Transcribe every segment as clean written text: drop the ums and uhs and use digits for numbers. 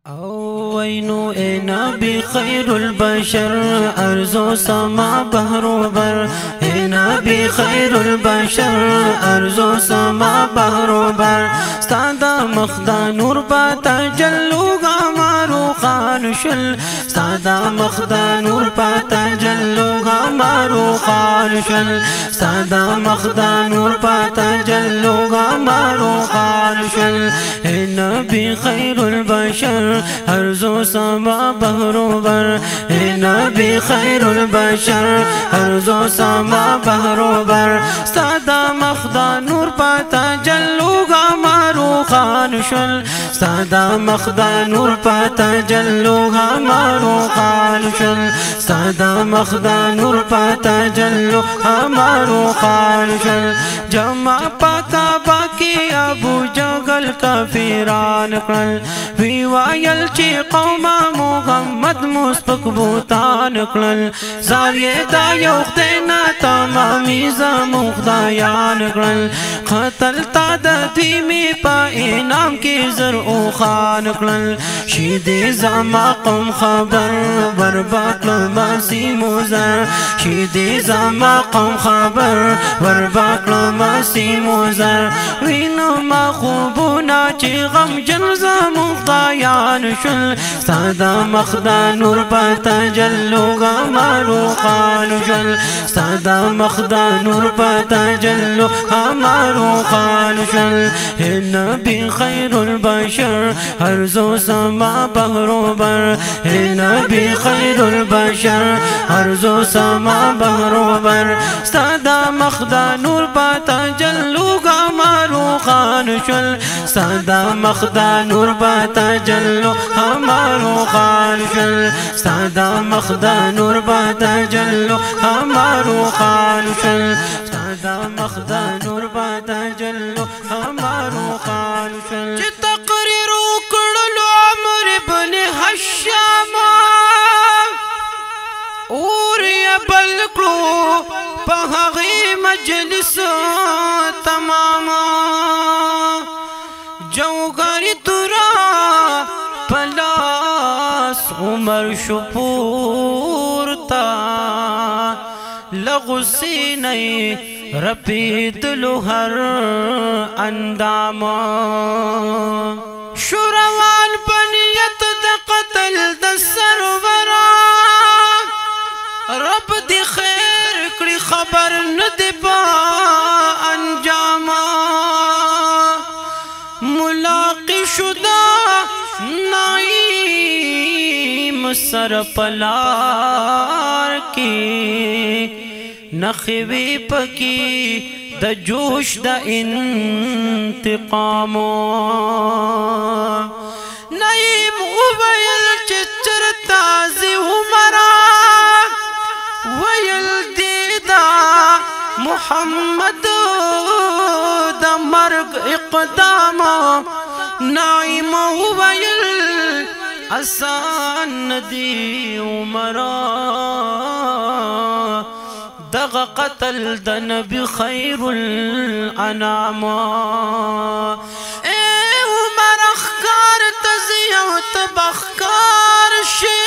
وینو اے نبی خیر البشر ارض و سما بحر و بر اے نبی خیر البشر ارض و سما بحر و بر ستادا مخدا نور با تجلوگا مارو خان شل ستادا مخدا نور با تجلوگا مارو خان شل ستادا مخدا نور با تجلوگا مارو خان شل اے نبی خیر البشر ارض و سما بحر و بر اے نبی خیر البشر ارض و سما بحر و بر ستادا مخدا نور پاتا جلوگا مارو خان شل ستادا مخدا نور پاتا جلوگا مارو خان شل ستادا مخدا نور پاتا جلوگا مارو خان شل جمع پاکا باقی ابو جغل کافران کرل وی وایل چی قوما محمد مسپک بوتان کرل زاویه دا یوخ دینا تمامی زمو خدایان کرل قتل تا دا دیمی پا انام کی زرعو خان کرل شیدی زما قوم خبر برباکل ماسی موزر شیدی زما قوم خبر برباکل ماسی موزر وینو ما خوبونا چی غم جن زمو خدایان شل ستادا مخدا نور پاتا جلوگا مارو خان شل ستادا مخدا نور پاتا جلوگا مارو خان شل اے نبی خیر البشر ارض و سما بحر و بر اے نبی خیر البشر ارض و سما بحر و بر ستادا مخدا نور پاتا جلوگا مارو خان شل ستادا مخدا نور پاتا جلو ہمارو خان شل ستادا مخدا نور پاتا جلو ہمارو خان شل ستادا مخدا نور پاتا جلو ہمارو خان شل چی تقریر اکڑلو عمر بن حشام اور یبلکلو پہغی مجلس تماما جوگاری تورا پلاس عمر شپورتا لغسی نئی رپید لہر انداما شروان بنیت دا قتل دا سرورا رب دی خیر کڑی خبر ندی با انجاما ملاقی شدہ نعیم سر پلار کی نخوی پکی دا جوش دا انتقام نعیم ویل چچر تازی عمرہ ویل دیدہ محمد دا مرگ اقدام نعیم ویل آسان دی عمرہ دغ قتل دا نبی خیر الانام اے عمر اخکار تزیو تبخکار شی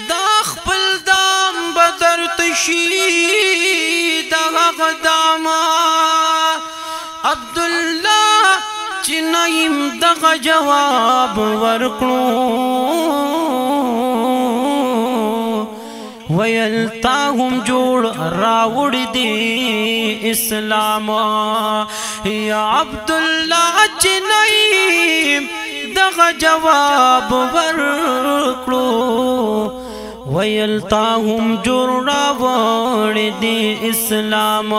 داخ پل دام بدر تشی دغ قدام عبداللہ چی نعیم دغ جواب ورکلو ویلتاهم جوڑ راوڑ دی اسلام یا عبداللہ چی نعیم دغ جواب ورکلو ویلتاهم جوڑ راوڑ دی اسلام